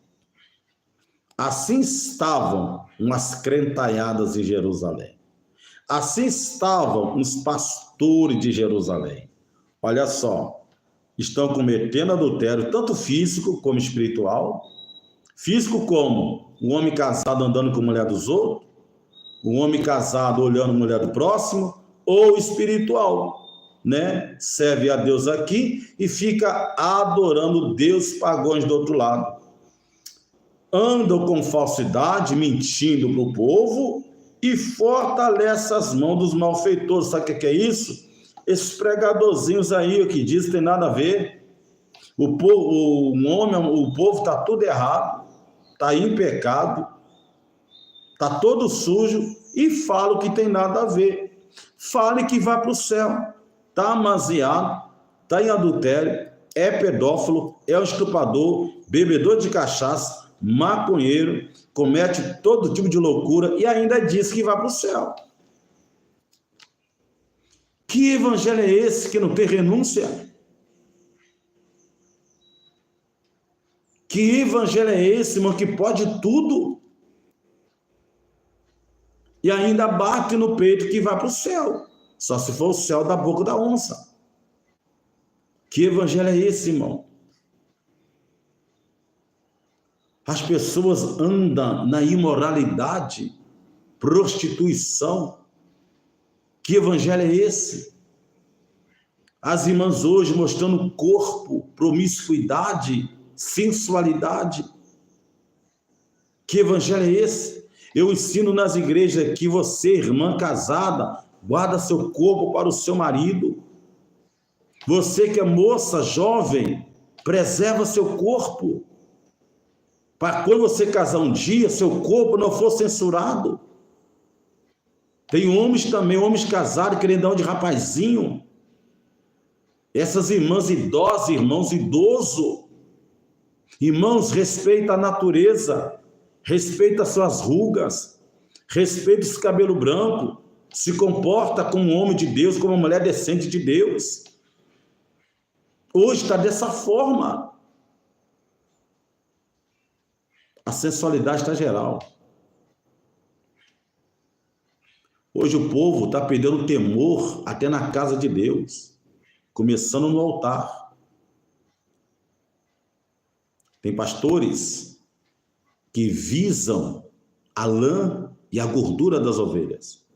Assim estavam umas crentalhadas em Jerusalém. Assim estavam os pastores de Jerusalém. Olha só, estão cometendo adultério, tanto físico como espiritual. Físico como o homem casado andando com a mulher dos outros, o homem casado olhando a mulher do próximo, ou espiritual. né? Serve a Deus aqui e fica adorando Deus pagões do outro lado. Andam com falsidade, mentindo para o povo e fortalece as mãos dos malfeitores. Sabe o que é isso? Esses pregadorzinhos aí, o que diz, tem nada a ver. O povo está tudo errado, está em pecado, está todo sujo e fala que tem nada a ver. Fale que vai para o céu. Está amaziado, está em adultério, é pedófilo, é um estuprador, bebedor de cachaça, maconheiro, comete todo tipo de loucura e ainda diz que vai para o céu. Que evangelho é esse que não tem renúncia? Que evangelho é esse, irmão, que pode tudo e ainda bate no peito que vai para o céu? Só se for o céu da boca da onça. Que evangelho é esse, irmão? As pessoas andam na imoralidade, prostituição. Que evangelho é esse? As irmãs hoje mostrando corpo, promiscuidade, sensualidade. Que evangelho é esse? Eu ensino nas igrejas que você, irmã casada, guarda seu corpo para o seu marido. Você que é moça, jovem, preserva seu corpo. Para quando você casar um dia, seu corpo não for censurado. Tem homens também, homens casados, querendo dar um de rapazinho. Essas irmãs idosas, irmãos idosos. Irmãos, respeita a natureza. Respeita as suas rugas. Respeita esse cabelo branco. Se comporta como um homem de Deus, como uma mulher decente de Deus. Hoje está dessa forma. A sensualidade está geral. Hoje o povo está perdendo temor até na casa de Deus, começando no altar. Tem pastores que visam a lã e a gordura das ovelhas.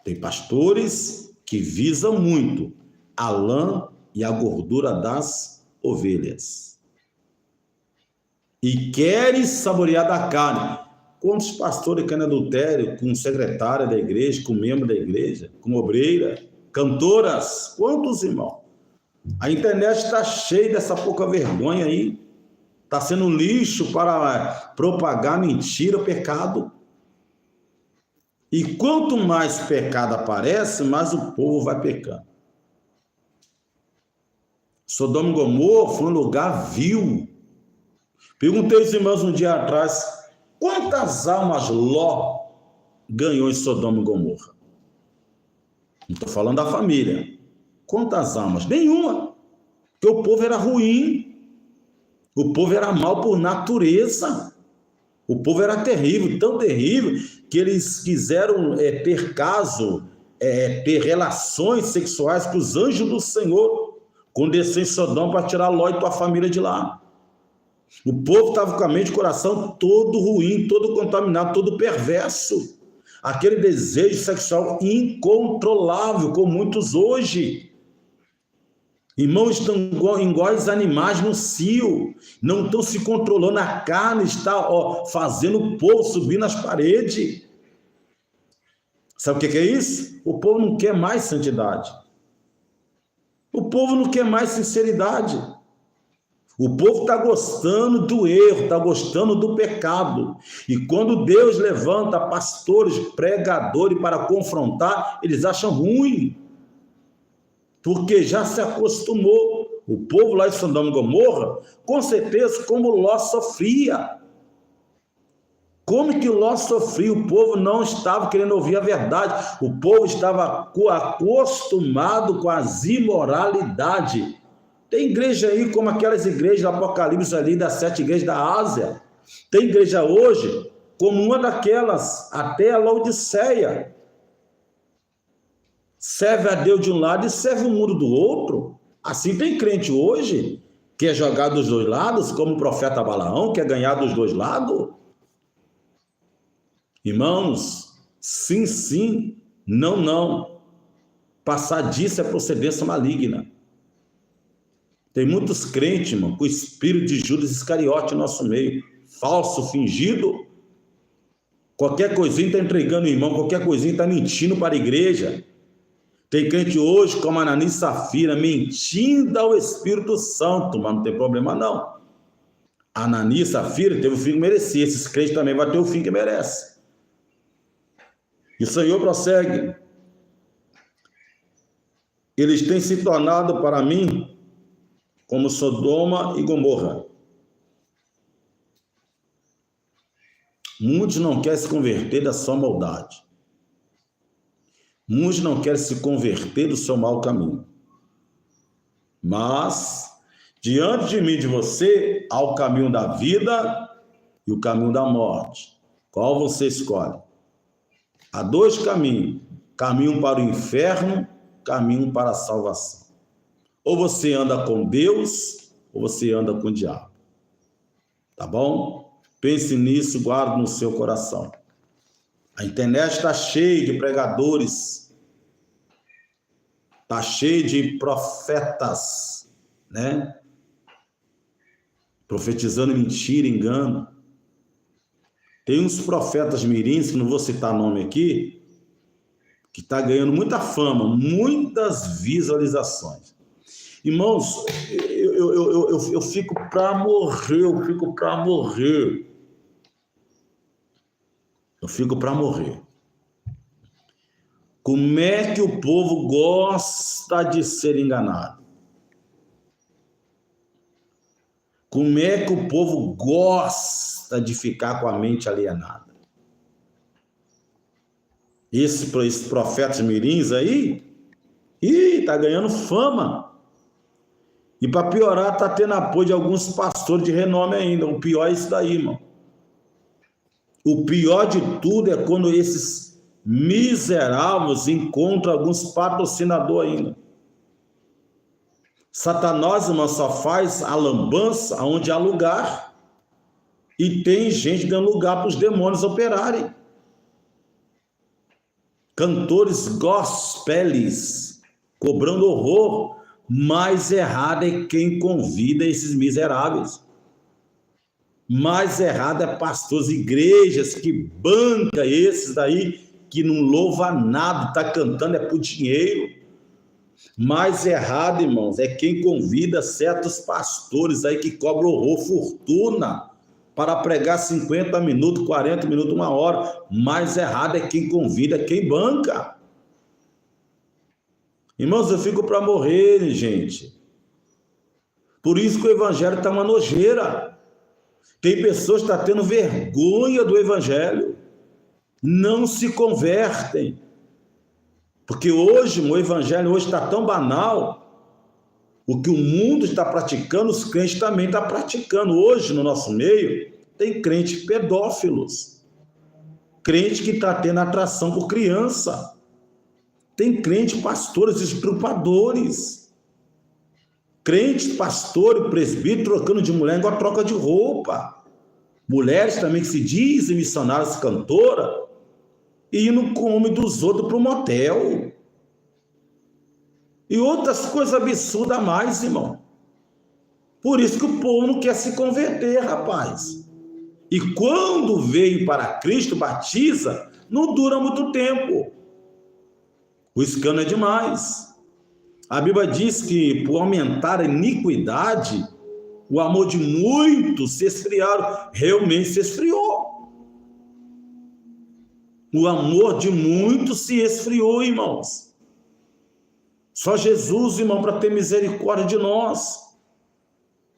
Tem pastores que visam muito a lã e a gordura das ovelhas. E querem saborear da carne. Quantos pastores que andam adultério com secretária da igreja, com membro da igreja, com obreira, cantoras? Quantos, irmão? A internet está cheia dessa pouca vergonha aí. Está sendo um lixo para propagar mentira, pecado. E quanto mais pecado aparece, mais o povo vai pecando. Sodoma e Gomorra foi um lugar vil. Perguntei aos irmãos um dia atrás, quantas almas Ló ganhou em Sodoma e Gomorra? Não estou falando da família. Quantas almas? Nenhuma. Porque o povo era ruim. O povo era mau por natureza. O povo era terrível, tão terrível, que eles quiseram ter ter relações sexuais com os anjos do Senhor, quando desceu em Sodoma para tirar Ló e tua família de lá. O povo estava com a mente e o coração todo ruim, todo contaminado, todo perverso. Aquele desejo sexual incontrolável, como muitos hoje. Irmãos, estão iguais animais no cio, não estão se controlando, a carne está fazendo o povo subir nas paredes. Sabe o que é isso? O povo não quer mais santidade. O povo não quer mais sinceridade. O povo está gostando do erro, está gostando do pecado. E quando Deus levanta pastores, pregadores para confrontar, eles acham ruim. Porque já se acostumou. O povo lá de Sodoma e Gomorra, com certeza, como Ló sofria. Como que Ló sofria? O povo não estava querendo ouvir a verdade. O povo estava acostumado com as imoralidades. Tem igreja aí, como aquelas igrejas do Apocalipse ali, das 7 igrejas da Ásia. Tem igreja hoje, como uma daquelas, até a Laodiceia. Serve a Deus de um lado e serve o mundo do outro. Assim tem crente hoje, que é jogar dos dois lados, como o profeta Balaão, que é ganhar dos dois lados. Irmãos, sim, Não, não. Passar disso é procedência maligna. Tem muitos crentes, irmão, com o espírito de Judas Iscariote no nosso meio. Falso, fingido. Qualquer coisinha está entregando o irmão, qualquer coisinha está mentindo para a igreja. Tem crente hoje, como Ananias e Safira, mentindo ao Espírito Santo, mas não tem problema não. Ananias e Safira teve o fim que merecia, esses crentes também vão ter o fim que merece. E o Senhor prossegue. Eles têm se tornado para mim como Sodoma e Gomorra. Muitos não querem se converter da sua maldade. Muitos não querem se converter do seu mau caminho. Mas, diante de mim e de você, há o caminho da vida e o caminho da morte. Qual você escolhe? Há dois caminhos. Caminho para o inferno, caminho para a salvação. Ou você anda com Deus, ou você anda com o diabo. Tá bom? Pense nisso, guarde no seu coração. A internet está cheia de pregadores, está cheia de profetas, né? Profetizando mentira, engano. Tem uns profetas mirins, que não vou citar nome aqui, que está ganhando muita fama, muitas visualizações. Irmãos, eu fico para morrer, eu fico para morrer. Eu fico para morrer. Como é que o povo gosta de ser enganado? Como é que o povo gosta de ficar com a mente alienada? Esses profetas mirins aí, tá ganhando fama. E para piorar, tá tendo apoio de alguns pastores de renome ainda. O pior é isso daí, irmão. O pior de tudo é quando esses miseráveis encontram alguns patrocinadores ainda. Satanás, irmão, só faz a lambança onde há lugar. E tem gente dando lugar para os demônios operarem. Cantores gospelis, cobrando horror. Mais errado é quem convida esses miseráveis. Mais errado é pastores, igrejas que banca esses daí que não louva nada, está cantando é por dinheiro. Mais errado, irmãos, é quem convida certos pastores aí que cobram horror, fortuna, para pregar 50 minutos, 40 minutos, 1 hora. Mais errado é quem convida, é quem banca. Irmãos, eu fico para morrer, gente. Por isso que o evangelho está uma nojeira. Tem pessoas que estão tendo vergonha do evangelho. Não se convertem. Porque hoje, o evangelho hoje está tão banal. O que o mundo está praticando, os crentes também estão praticando. Hoje, no nosso meio, tem crentes pedófilos. Crente que está tendo atração por criança. Tem crente, pastores, estrupadores. Crente, pastor e presbítero trocando de mulher igual troca de roupa. Mulheres também que se dizem missionárias, cantora, e indo com o homem dos outros para o motel. E outras coisas absurdas a mais, irmão. Por isso que o povo não quer se converter, rapaz. E quando veio para Cristo, batiza, não dura muito tempo. O escândalo é demais. A Bíblia diz que por aumentar a iniquidade, o amor de muitos se esfriaram. Realmente se esfriou. O amor de muitos se esfriou, irmãos. Só Jesus, irmão, para ter misericórdia de nós.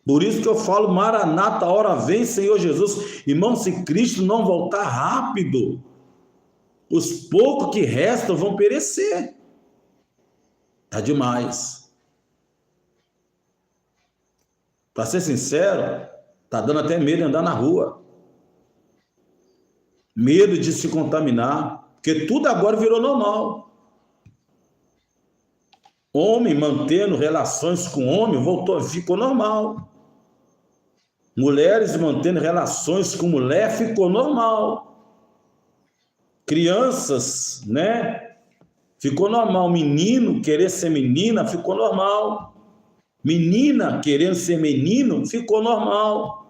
Por isso que eu falo, Maranata, a hora vem, Senhor Jesus. Irmão, se Cristo não voltar rápido, os poucos que restam vão perecer. Está demais. Para ser sincero, está dando até medo de andar na rua. Medo de se contaminar, porque tudo agora virou normal. Homem mantendo relações com homem ficou normal. Mulheres mantendo relações com mulher ficou normal. Crianças, né, Ficou normal. Menino querer ser menina, ficou normal. Menina querendo ser menino, ficou normal.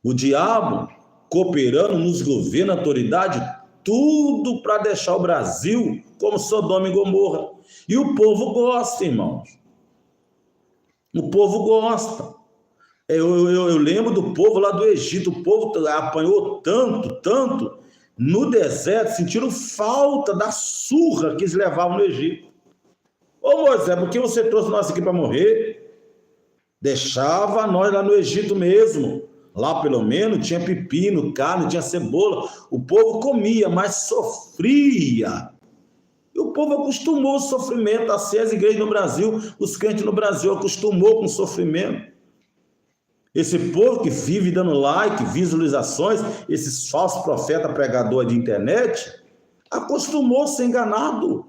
O diabo cooperando nos governos, autoridade, tudo para deixar o Brasil como Sodoma e Gomorra. E o povo gosta, irmãos. O povo gosta. Eu lembro do povo lá do Egito. O povo apanhou tanto, no deserto, sentiram falta da surra que eles levavam no Egito. Ô Moisés, por que você trouxe nós aqui para morrer? Deixava nós lá no Egito mesmo. Lá pelo menos tinha pepino, carne, tinha cebola. O povo comia, mas sofria. E o povo acostumou o sofrimento. Assim as igrejas no Brasil, os crentes no Brasil acostumou com o sofrimento. Esse povo que vive dando like, visualizações, esses falsos profetas pregadores de internet, acostumou a ser enganado.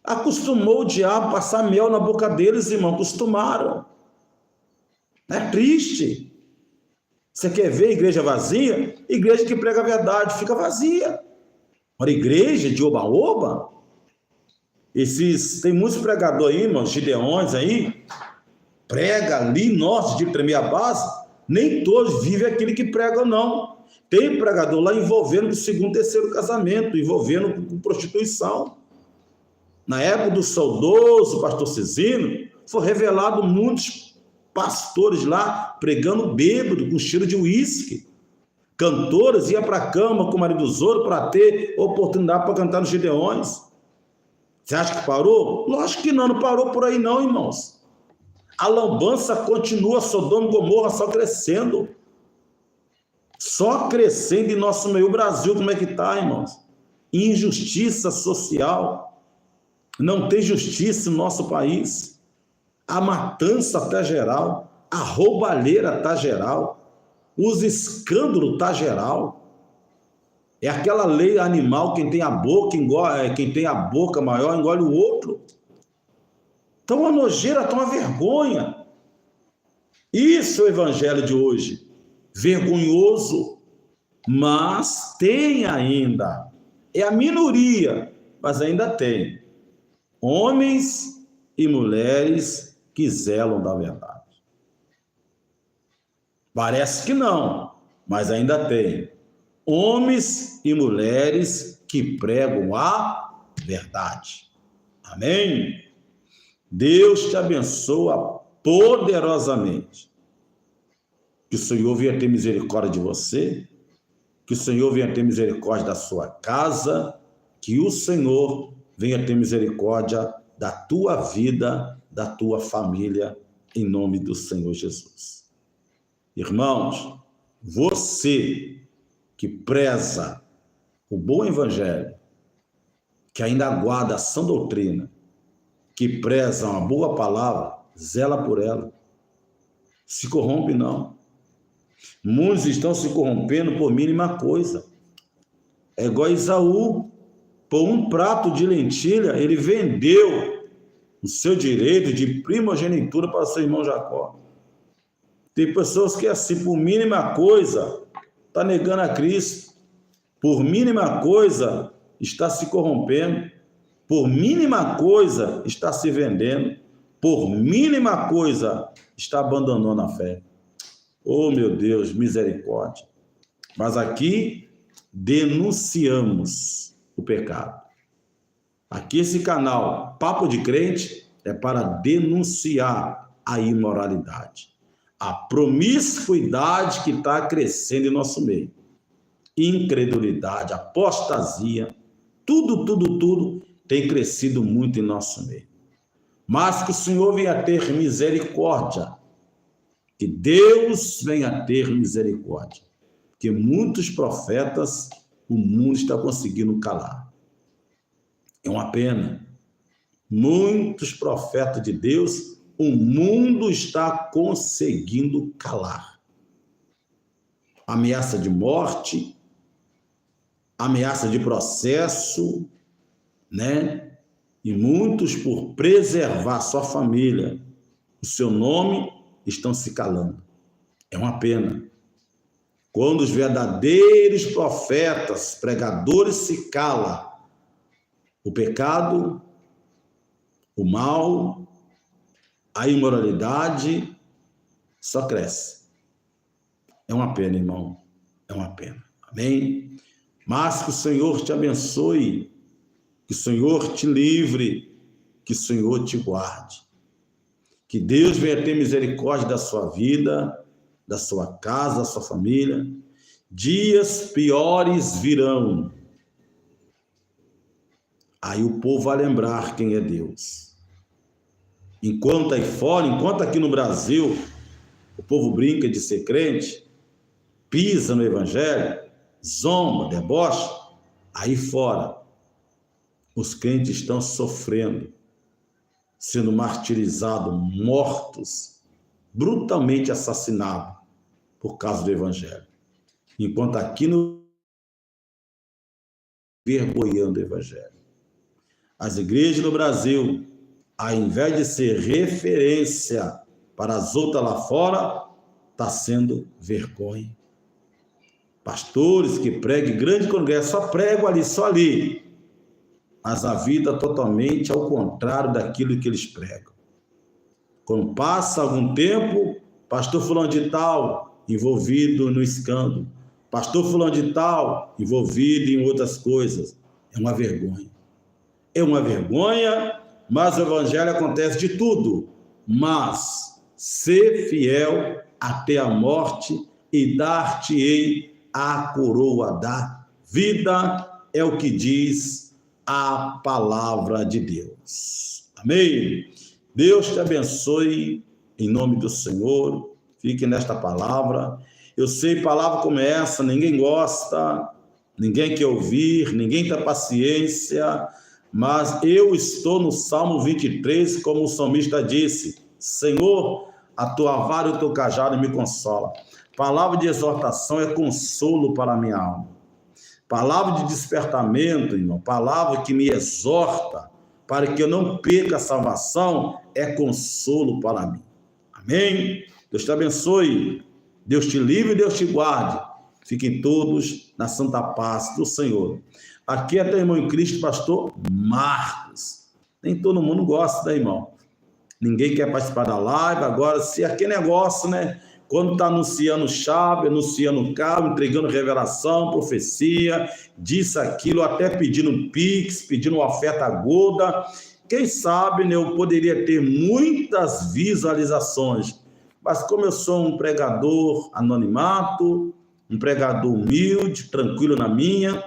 Acostumou o diabo a passar mel na boca deles, irmão. Acostumaram. É triste. Você quer ver igreja vazia? Igreja que prega a verdade fica vazia. Uma igreja de oba-oba? Tem muitos pregadores aí, irmãos, gideões aí, prega ali, nossa, de tremer a base. Nem todos vivem aquele que pregam, não. Tem pregador lá envolvendo o segundo, terceiro casamento, envolvendo com prostituição. Na época do saudoso pastor Cezino, foi revelado muitos pastores lá pregando bêbado, com cheiro de uísque. Cantoras iam para a cama com o marido dos outros para ter oportunidade para cantar nos Gideões. Você acha que parou? Lógico que não, não parou por aí não, irmãos. A lambança continua, Sodoma e Gomorra só crescendo. Só crescendo em nosso meio. O Brasil, como é que está, irmãos? Injustiça social. Não tem justiça no nosso país. A matança está geral. A roubalheira está geral. Os escândalos está geral. É aquela lei animal, quem tem a boca engole, quem tem a boca maior engole o outro. Então uma nojeira, então uma vergonha. Isso é o evangelho de hoje. Vergonhoso, mas tem ainda. É a minoria, mas ainda tem. Homens e mulheres que zelam da verdade. Parece que não, mas ainda tem. Homens e mulheres que pregam a verdade. Amém? Deus te abençoa poderosamente. Que o Senhor venha ter misericórdia de você, que o Senhor venha ter misericórdia da sua casa, que o Senhor venha ter misericórdia da tua vida, da tua família, em nome do Senhor Jesus. Irmãos, você que preza o bom evangelho, que ainda aguarda a sã doutrina, que preza uma boa palavra, zela por ela. Se corrompe não. Muitos estão se corrompendo por mínima coisa. É igual Esaú, por um prato de lentilha, ele vendeu o seu direito de primogenitura para seu irmão Jacó. Tem pessoas que assim, por mínima coisa, está negando a Cristo. Por mínima coisa, está se corrompendo. Por mínima coisa, está se vendendo. Por mínima coisa, está abandonando a fé. Oh, meu Deus, misericórdia. Mas aqui, denunciamos o pecado. Aqui esse canal, Papo de Crente, é para denunciar a imoralidade. A promiscuidade que está crescendo em nosso meio. Incredulidade, apostasia, tudo tem crescido muito em nosso meio. Mas que o Senhor venha ter misericórdia. Que Deus venha ter misericórdia. Que muitos profetas o mundo está conseguindo calar. É uma pena. Muitos profetas de Deus o mundo está conseguindo calar. Ameaça de morte, ameaça de processo, né? E muitos, por preservar sua família, o seu nome, estão se calando. É uma pena. Quando os verdadeiros profetas, pregadores se calam, o pecado, o mal, a imoralidade só cresce. É uma pena, irmão, é uma pena. Amém? Mas que o Senhor te abençoe, que o Senhor te livre, que o Senhor te guarde. Que Deus venha ter misericórdia da sua vida, da sua casa, da sua família. Dias piores virão. Aí o povo vai lembrar quem é Deus. Enquanto aí fora, enquanto aqui no Brasil, o povo brinca de ser crente, pisa no evangelho, zomba, debocha, aí fora, os crentes estão sofrendo, sendo martirizados, mortos, brutalmente assassinados por causa do evangelho. Enquanto aqui no vergonhando o evangelho. As igrejas do Brasil, ao invés de ser referência para as outras lá fora, está sendo vergonha. Pastores que pregam grande congresso, só pregam ali, só ali. Mas a vida totalmente ao contrário daquilo que eles pregam. Quando passa algum tempo, pastor fulano de tal, envolvido no escândalo. Pastor fulano de tal, envolvido em outras coisas. É uma vergonha. É uma vergonha, mas o evangelho acontece de tudo. Mas ser fiel até a morte e dar-te-ei a coroa da vida, é o que diz a palavra de Deus. Amém? Deus te abençoe em nome do Senhor. Fique nesta palavra. Eu sei, palavra como essa, ninguém gosta, ninguém quer ouvir, ninguém tem paciência, mas eu estou no Salmo 23, como o salmista disse: Senhor, a tua vara e o teu cajado me consola. Palavra de exortação é consolo para a minha alma. Palavra de despertamento, irmão, palavra que me exorta para que eu não perca a salvação, é consolo para mim. Amém? Deus te abençoe, Deus te livre e Deus te guarde. Fiquem todos na santa paz do Senhor. Aqui é teu irmão em Cristo, pastor Marcos. Nem todo mundo gosta, né, irmão? Ninguém quer participar da live. Agora, se aquele negócio, né? Quando está anunciando chave, anunciando carro, entregando revelação, profecia, disso, aquilo, até pedindo um pix, pedindo uma oferta aguda. Quem sabe, né, eu poderia ter muitas visualizações. Mas como eu sou um pregador anonimato, um pregador humilde, tranquilo na minha,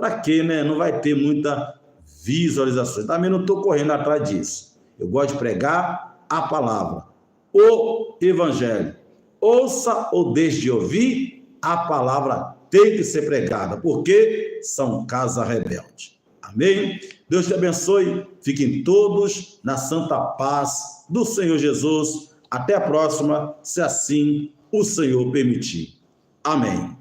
para quê, né? Não vai ter muita visualização. Também não estou correndo atrás disso. Eu gosto de pregar a palavra, o evangelho. Ouça ou deixe de ouvir, a palavra tem que ser pregada, porque são casa rebelde. Amém? Deus te abençoe. Fiquem todos na santa paz do Senhor Jesus. Até a próxima, se assim o Senhor permitir. Amém.